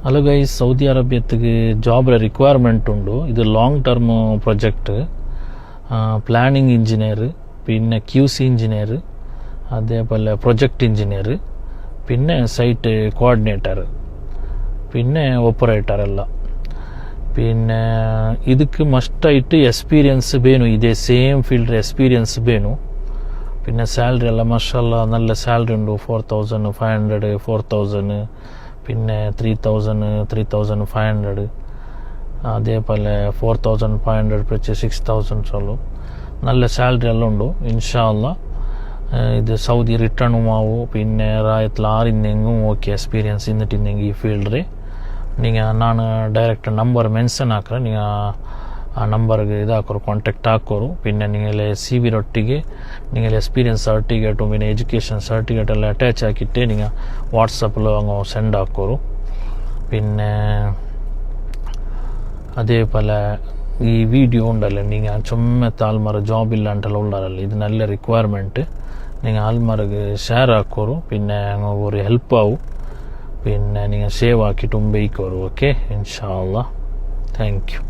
Hello guys, Saudi അറേബ്യത്തേക്ക് ജോബിലെ requirement ഉണ്ട്. ഇത് long term project. Planning engineer, പിന്നെ QC എഞ്ചിനീയർ, അതേപോലെ പ്രൊജക്റ്റ് എഞ്ചിനീയർ, പിന്നെ സൈറ്റ് കോർഡിനേറ്റർ, പിന്നെ ഓപ്പറേറ്റർ എല്ലാം. പിന്നെ ಇದಕ್ಕೆ മസ്റ്റായിട്ട് എക്സ്പീരിയൻസ് വേണം. ഇതേ സെയിം ഫീൽഡ് എക്സ്പീരിയൻസ് വേണം. പിന്നെ സാലറി എല്ലാം മാഷാഅല്ലാ നല്ല സാലറി ഉണ്ട്. 4,500, 4,000, പിന്നെ 3,000, 3,500, അതേപോലെ 4,500 വെച്ച് 6,000 സോളൂ. നല്ല സാലറി എല്ലാം ഉണ്ട് ഇൻഷാ അല്ലാ. ഇത് സൗദി റിട്ടേണും ആവും. പിന്നെ റായത്തിൽ ആറിന്നെങ്കും ഓക്കെ എക്സ്പീരിയൻസ് ഇന്നിട്ടിന്നെങ്കിൽ ഈ ഫീൽഡിൽ ನಾನು ಡೈರೆಕ್ಟ್ ನಂಬರ್ ಮೆನ್ಷನ್ ಹಾಕ್ರೆ ನೀವು ಆ ನಂಬರ್ಗೆ ಇದಾಕೋರು, ಕಾಂಟ್ಯಾಕ್ಟ್ ಹಾಕೋರು. പിന്നെ നിങ്ങൾ CV ഒട്ടിಗೆ നിങ്ങൾ എക്സ്പീരിയൻസ് സർട്ടിഫിക്കറ്റും പിന്നെ എഡ്യൂക്കേഷൻ സർട്ടിഫിക്കറ്റ് എല്ലാം അറ്റാച്ച് ആക്കിയിട്ട് നിങ്ങൾ വാട്സപ്പിൽ അങ്ങ് സെൻഡ് ആക്കോರು. പിന്നെ അതേപോലെ ഈ വീഡിയോ ഉണ്ടല്ലോ, നിങ്ങൾ ചുമ്മത്തെ ആൾമാർ ജോബ് ഇല്ലാണ്ടെല്ലാം ഉള്ളതല്ല, ഇത് നല്ല റിക്വയർമെൻറ്റ്. നിങ്ങൾ ആൾമാർക്ക് ഷെയർ ആക്കോರು. പിന്നെ അങ്ങ് ഒരു ഹെൽപ്പ് ആവും. പിന്നെ നിങ്ങൾ സേവ് ആക്കിയിട്ട് ഉപയോഗിക്കോರು. ഓക്കെ ഇൻഷാ അല്ലാ. Thank you.